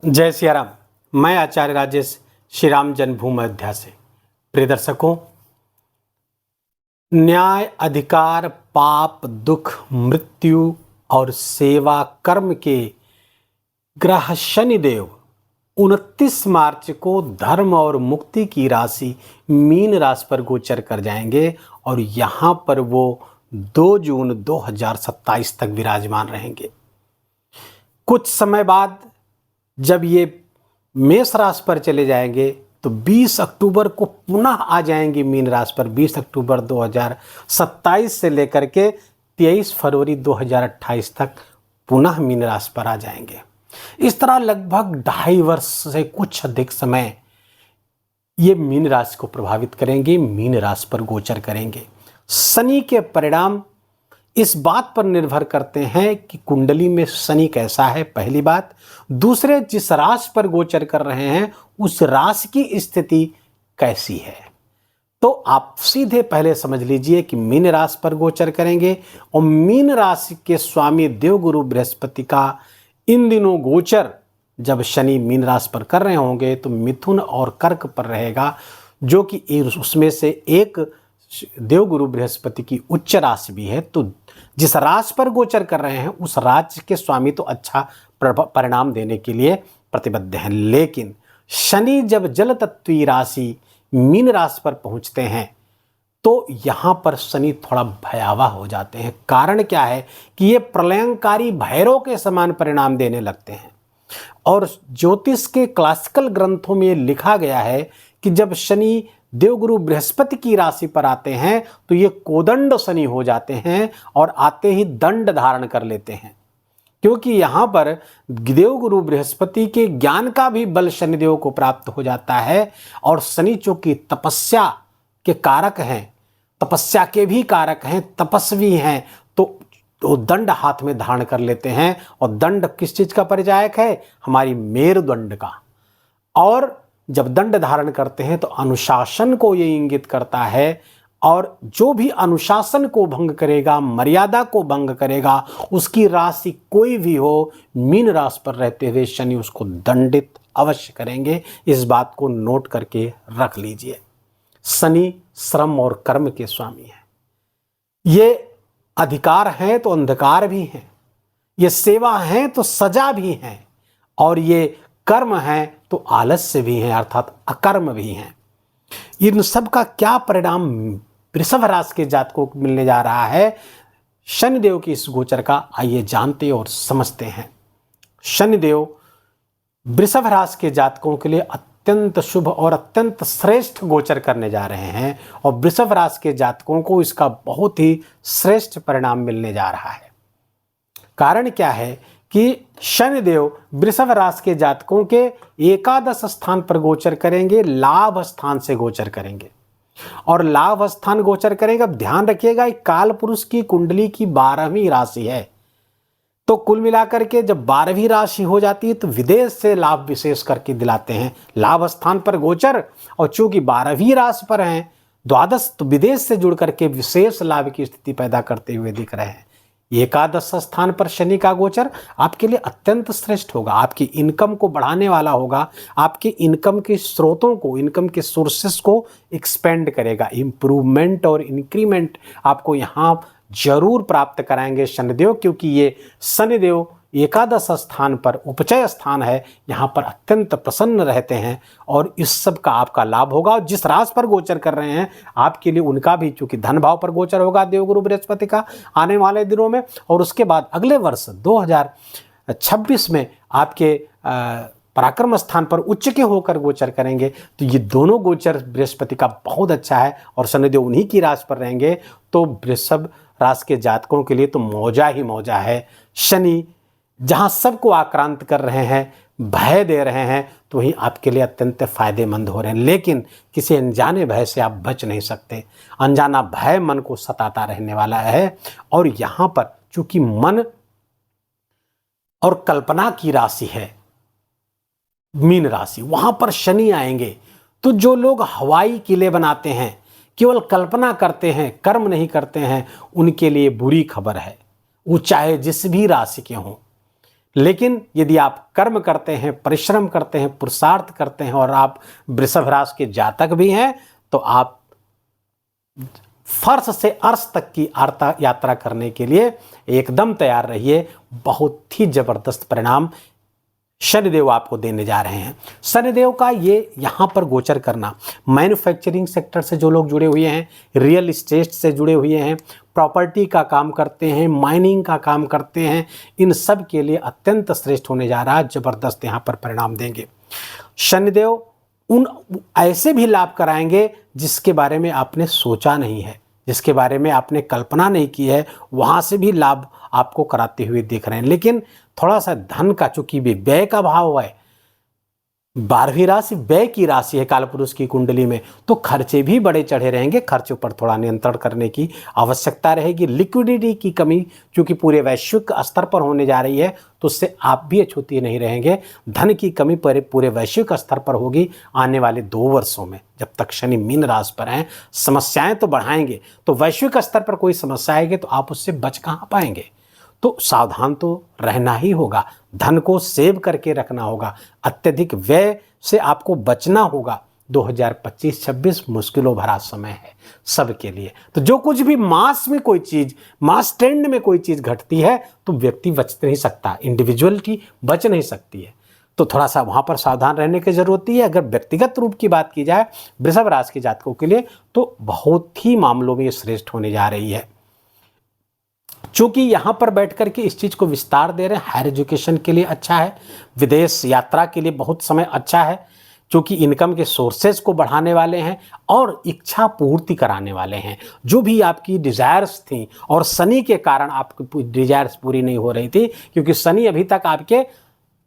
जय सिया राम। मैं आचार्य राजेश श्री राम जन्मभूमि अयोध्या से। प्रिय दर्शकों, न्याय, अधिकार, पाप, दुख, मृत्यु और सेवा कर्म के ग्रह शनिदेव 29 मार्च को धर्म और मुक्ति की राशि मीन राशि पर गोचर कर जाएंगे और यहाँ पर वो 2 जून 2027 तक विराजमान रहेंगे। कुछ समय बाद जब ये मेष राशि पर चले जाएंगे तो 20 अक्टूबर को पुनः आ जाएंगे मीन राशि पर। 20 अक्टूबर 2027 से लेकर के 23 फरवरी 2028 तक पुनः मीन राशि पर आ जाएंगे। इस तरह लगभग 2.5 वर्ष से कुछ अधिक समय ये मीन राशि को प्रभावित करेंगे, मीन राशि पर गोचर करेंगे। शनि के परिणाम इस बात पर निर्भर करते हैं कि कुंडली में शनि कैसा है, पहली बात। दूसरे, जिस राशि पर गोचर कर रहे हैं उस राशि की स्थिति कैसी है। तो आप सीधे पहले समझ लीजिए कि मीन राशि पर गोचर करेंगे और मीन राशि के स्वामी देवगुरु बृहस्पति का इन दिनों गोचर जब शनि मीन राशि पर कर रहे होंगे तो मिथुन और कर्क पर रहेगा, जो कि उसमें से एक देवगुरु बृहस्पति की उच्च राशि भी है। तो जिस राशि पर गोचर कर रहे हैं उस राशि के स्वामी तो अच्छा परिणाम देने के लिए प्रतिबद्ध हैं, लेकिन शनि जब जल तत्वीय राशि मीन राशि पर पहुंचते हैं तो यहाँ पर शनि थोड़ा भयावह हो जाते हैं। कारण क्या है कि ये प्रलयंकारी भैरव के समान परिणाम देने लगते हैं। और ज्योतिष के क्लासिकल ग्रंथों में लिखा गया है कि जब शनि देवगुरु बृहस्पति की राशि पर आते हैं तो ये कोदंड शनि हो जाते हैं और आते ही दंड धारण कर लेते हैं, क्योंकि यहाँ पर देवगुरु बृहस्पति के ज्ञान का भी बल शनिदेव को प्राप्त हो जाता है। और शनि चूंकि तपस्या के कारक हैं, तपस्या के भी कारक हैं, तपस्वी हैं, तो वो दंड हाथ में धारण कर लेते हैं। और दंड किस चीज का परिचायक है? हमारी मेरुदंड का। और जब दंड धारण करते हैं तो अनुशासन को ये इंगित करता है, और जो भी अनुशासन को भंग करेगा, मर्यादा को भंग करेगा, उसकी राशि कोई भी हो, मीन राशि पर रहते हुए शनि उसको दंडित अवश्य करेंगे। इस बात को नोट करके रख लीजिए। शनि श्रम और कर्म के स्वामी हैं। ये अधिकार हैं तो अंधकार भी हैं, ये सेवा हैं तो सजा भी हैं, और ये कर्म हैं तो आलस्य भी हैं, अर्थात अकर्म भी हैं। इन सब का क्या परिणाम वृषभ राशि के जातकों को मिलने जा रहा है शनिदेव की इस गोचर का, आइए जानते और समझते हैं। शनिदेव वृषभ राशि के जातकों के लिए अत्यंत शुभ और अत्यंत श्रेष्ठ गोचर करने जा रहे हैं, और वृषभ राशि के जातकों को इसका बहुत ही श्रेष्ठ परिणाम मिलने जा रहा है। कारण क्या है कि शनिदेव वृषभ राशि के जातकों के एकादश स्थान पर गोचर करेंगे, लाभ स्थान से गोचर करेंगे। और लाभ स्थान गोचर करेंगे, अब ध्यान रखिएगा, काल पुरुष की कुंडली की 12वीं राशि है। तो कुल मिलाकर के जब 12वीं राशि हो जाती है तो विदेश से लाभ विशेष करके दिलाते हैं लाभ स्थान पर गोचर। और चूंकि 12वीं राशि पर हैं द्वादश, तो विदेश से जुड़ करके विशेष लाभ की स्थिति पैदा करते हुए दिख रहे हैं। एकादश स्थान पर शनि का गोचर आपके लिए अत्यंत श्रेष्ठ होगा, आपकी इनकम को बढ़ाने वाला होगा, आपके इनकम के स्रोतों को, इनकम के सोर्सेस को एक्सपेंड करेगा। इंप्रूवमेंट और इंक्रीमेंट आपको यहाँ जरूर प्राप्त कराएंगे शनिदेव, क्योंकि ये शनिदेव एकादश स्थान पर उपचय स्थान है, यहाँ पर अत्यंत प्रसन्न रहते हैं और इस सब का आपका लाभ होगा। और जिस राशि पर गोचर कर रहे हैं आपके लिए उनका भी, चूंकि धन भाव पर गोचर होगा देवगुरु बृहस्पति का आने वाले दिनों में, और उसके बाद अगले वर्ष 2026 में आपके पराक्रम स्थान पर उच्च के होकर गोचर करेंगे। तो ये दोनों गोचर बृहस्पति का बहुत अच्छा है और शनिदेव उन्हीं की राशि पर रहेंगे। तो वृषभ राशि के जातकों के लिए तो मौजा ही मौजा है। शनि जहाँ सबको आक्रांत कर रहे हैं, भय दे रहे हैं, तो वहीं आपके लिए अत्यंत फायदेमंद हो रहे हैं। लेकिन किसी अनजाने भय से आप बच नहीं सकते। अनजाना भय मन को सताता रहने वाला है। और यहाँ पर चूंकि मन और कल्पना की राशि है मीन राशि, वहां पर शनि आएंगे तो जो लोग हवाई किले बनाते हैं, केवल कल्पना करते हैं, कर्म नहीं करते हैं, उनके लिए बुरी खबर है, वो चाहे जिस भी राशि के हों। लेकिन यदि आप कर्म करते हैं, परिश्रम करते हैं, पुरुषार्थ करते हैं और आप वृषभ राशि के जातक भी हैं, तो आप फर्श से अर्श तक की यात्रा करने के लिए एकदम तैयार रहिए। बहुत ही जबरदस्त परिणाम शनिदेव आपको देने जा रहे हैं। शनिदेव का ये यहाँ पर गोचर करना, मैन्युफैक्चरिंग सेक्टर से जो लोग जुड़े हुए हैं, रियल इस्टेट से जुड़े हुए हैं, प्रॉपर्टी का काम करते हैं, माइनिंग का काम करते हैं, इन सब के लिए अत्यंत श्रेष्ठ होने जा रहा है। जबरदस्त यहाँ पर परिणाम देंगे। शनिदेव उन ऐसे भी लाभ कराएंगे जिसके बारे में आपने सोचा नहीं है, जिसके बारे में आपने कल्पना नहीं की है, वहाँ से भी लाभ आपको कराते हुए दिख रहे हैं। लेकिन थोड़ा सा धन का, चूंकि भी व्यय का भाव है, 12वीं राशि व्यय की राशि है कालपुरुष की कुंडली में, तो खर्चे भी बड़े चढ़े रहेंगे। खर्चों पर थोड़ा नियंत्रण करने की आवश्यकता रहेगी। लिक्विडिटी की कमी चूंकि पूरे वैश्विक स्तर पर होने जा रही है, तो उससे आप भी अछूते नहीं रहेंगे। धन की कमी पर पूरे वैश्विक स्तर पर होगी आने वाले 2 वर्षों में। जब तक शनि मीन राशि पर हैं, समस्याएं तो बढ़ाएंगे, तो वैश्विक स्तर पर कोई समस्या आएगी तो आप उससे बच कहाँ पाएंगे। तो सावधान तो रहना ही होगा, धन को सेव करके रखना होगा, अत्यधिक व्यय से आपको बचना होगा। 2025-26 मुश्किलों भरा समय है सबके लिए। तो जो कुछ भी मास में कोई चीज़, मास ट्रेंड में कोई चीज़ घटती है, तो व्यक्ति बच नहीं सकता, इंडिविजुअलिटी बच नहीं सकती है। तो थोड़ा सा वहाँ पर सावधान रहने की जरूरत है। अगर व्यक्तिगत रूप की बात की जाए वृषभ राशि के जातकों के लिए, तो बहुत ही मामलों में ये श्रेष्ठ होने जा रही है। चूंकि यहाँ पर बैठ कर के इस चीज़ को विस्तार दे रहे हैं, हायर एजुकेशन के लिए अच्छा है, विदेश यात्रा के लिए बहुत समय अच्छा है, चूंकि इनकम के सोर्सेज को बढ़ाने वाले हैं और इच्छा पूर्ति कराने वाले हैं। जो भी आपकी डिज़ायर्स थी, और शनि के कारण आपकी डिज़ायर्स पूरी नहीं हो रही थी, क्योंकि शनि अभी तक आपके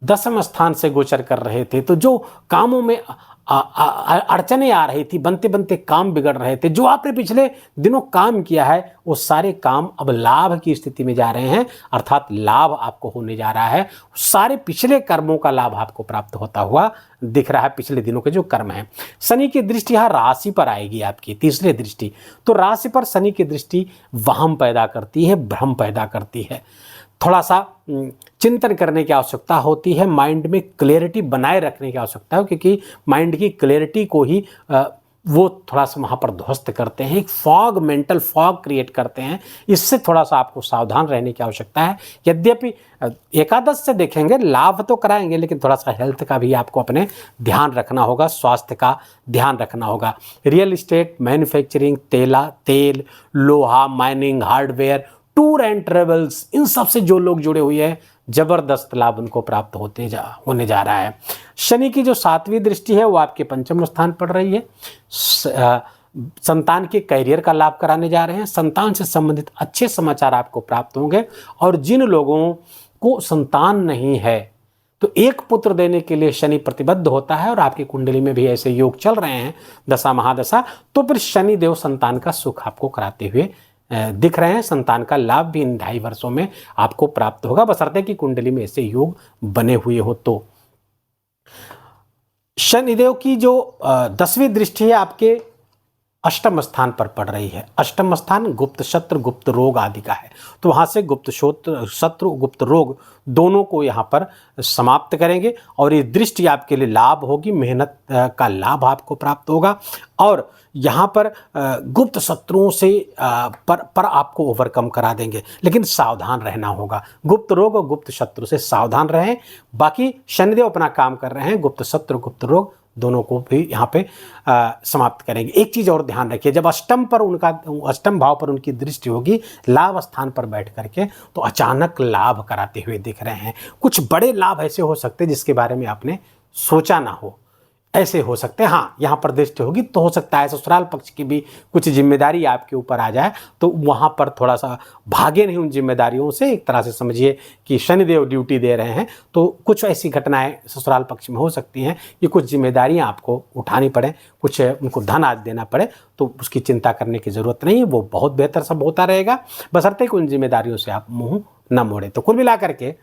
10वें स्थान से गोचर कर रहे थे, तो जो कामों में अड़चने आ रही थी, बनते बनते काम बिगड़ रहे थे, जो आपने पिछले दिनों काम किया है, वो सारे काम अब लाभ की स्थिति में जा रहे हैं, अर्थात लाभ आपको होने जा रहा है। सारे पिछले कर्मों का लाभ आपको प्राप्त होता हुआ दिख रहा है, पिछले दिनों के जो कर्म हैं। शनि की दृष्टि यहाँ राशि पर आएगी, आपकी तीसरी दृष्टि। तो राशि पर शनि की दृष्टि वहम पैदा करती है, भ्रम पैदा करती है। थोड़ा सा चिंतन करने की आवश्यकता होती है, माइंड में क्लैरिटी बनाए रखने की आवश्यकता है, क्योंकि माइंड की क्लैरिटी को ही वो थोड़ा सा वहाँ पर ध्वस्त करते हैं, एक फॉग, मेंटल फॉग क्रिएट करते हैं। इससे थोड़ा सा आपको सावधान रहने की आवश्यकता है। यद्यपि एकादश से देखेंगे लाभ तो कराएंगे, लेकिन थोड़ा सा हेल्थ का भी आपको अपने ध्यान रखना होगा, स्वास्थ्य का ध्यान रखना होगा। रियल इस्टेट, मैन्युफैक्चरिंग, तेल, लोहा, mining, hardware, tour and travels, इन सब से जो लोग जुड़े हुए हैं, जबरदस्त लाभ उनको प्राप्त होने जा रहा है। शनि की जो 7वीं दृष्टि है वो आपके 5वें स्थान पड़ रही है। संतान के करियर का लाभ कराने जा रहे हैं। संतान से संबंधित अच्छे समाचार आपको प्राप्त होंगे। और जिन लोगों को संतान नहीं है, तो एक पुत्र देने के लिए शनि प्रतिबद्ध होता है, और आपकी कुंडली में भी ऐसे योग चल रहे हैं, दशा महादशा, तो फिर शनि देव संतान का सुख आपको कराते हुए दिख रहे हैं। संतान का लाभ भी इन 2.5 वर्षों में आपको प्राप्त होगा, बशर्ते कि कुंडली में ऐसे योग बने हुए हो। तो शनिदेव की जो 10वीं दृष्टि है आपके 8वें स्थान पर पड़ रही है। 8वां स्थान गुप्त शत्रु, गुप्त रोग आदि का है, तो वहाँ से गुप्त शत्रु, गुप्त रोग दोनों को यहाँ पर समाप्त करेंगे। और ये दृष्टि आपके लिए लाभ होगी, मेहनत का लाभ आपको प्राप्त होगा। और यहाँ पर गुप्त शत्रुओं से पर आपको ओवरकम करा देंगे, लेकिन सावधान रहना होगा। गुप्त रोग और गुप्त शत्रु से सावधान रहें। बाकी शनिदेव अपना काम कर रहे हैं, गुप्त शत्रु, गुप्त रोग दोनों को भी यहाँ पे समाप्त करेंगे। एक चीज़ और ध्यान रखिए, जब अष्टम भाव पर उनकी दृष्टि होगी, लाभ स्थान पर बैठ करके, तो अचानक लाभ कराते हुए दिख रहे हैं। कुछ बड़े लाभ ऐसे हो सकते हैं जिसके बारे में आपने सोचा ना हो, ऐसे हो सकते हैं। हाँ, यहाँ पर दृष्टि होगी तो हो सकता है ससुराल पक्ष की भी कुछ जिम्मेदारी आपके ऊपर आ जाए, तो वहाँ पर थोड़ा सा भागे नहीं उन जिम्मेदारियों से। एक तरह से समझिए कि शनिदेव ड्यूटी दे रहे हैं, तो कुछ ऐसी घटनाएं ससुराल पक्ष में हो सकती हैं कि कुछ जिम्मेदारियाँ आपको उठानी पड़े, कुछ उनको धन आज देना पड़े, तो उसकी चिंता करने की ज़रूरत नहीं है। वो बहुत बेहतर सब होता रहेगा, बशर्ते कि उन जिम्मेदारियों से आप मुँह न मोड़ें। तो कुल मिलाकर के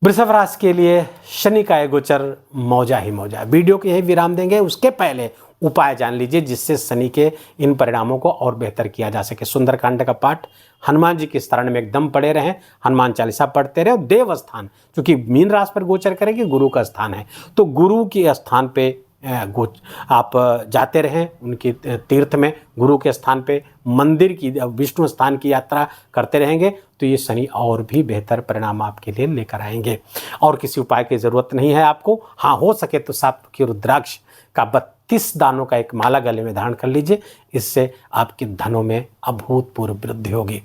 वृषभ राशि के लिए शनि का गोचर मौजा ही मौजा। वीडियो के यही विराम देंगे, उसके पहले उपाय जान लीजिए जिससे शनि के इन परिणामों को और बेहतर किया जा सके। सुंदरकांड का पाठ, हनुमान जी के शरण में एकदम पड़े रहें, हनुमान चालीसा पढ़ते रहे। और देव स्थान, क्योंकि मीन राशि पर गोचर करेगी, गुरु का स्थान है, तो गुरु के स्थान पे आप जाते रहें, उनकी तीर्थ में, गुरु के स्थान पे, मंदिर की, विष्णु स्थान की यात्रा करते रहेंगे तो ये शनि और भी बेहतर परिणाम आपके लिए लेकर आएंगे। और किसी उपाय की ज़रूरत नहीं है आपको। हाँ, हो सके तो साप्त की रुद्राक्ष का 32 दानों का एक माला गले में धारण कर लीजिए, इससे आपके धनों में अभूतपूर्व वृद्धि होगी।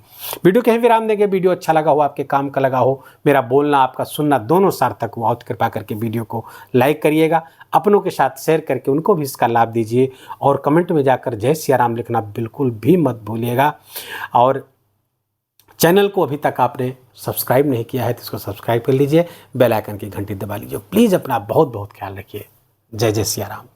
वीडियो कहीं विराम देंगे। वीडियो अच्छा लगा हो, आपके काम का लगा हो, मेरा बोलना आपका सुनना दोनों सार्थक हुआ तो कृपा करके वीडियो को लाइक करिएगा, अपनों के साथ शेयर करके उनको भी इसका लाभ दीजिए, और कमेंट में जाकर जय सिया राम लिखना बिल्कुल भी मत भूलिएगा। और चैनल को अभी तक आपने सब्सक्राइब नहीं किया है तो इसको सब्सक्राइब कर लीजिए, बेल आइकन की घंटी दबा लीजिए। प्लीज़ अपना बहुत बहुत ख्याल रखिए। जय जय सिया राम।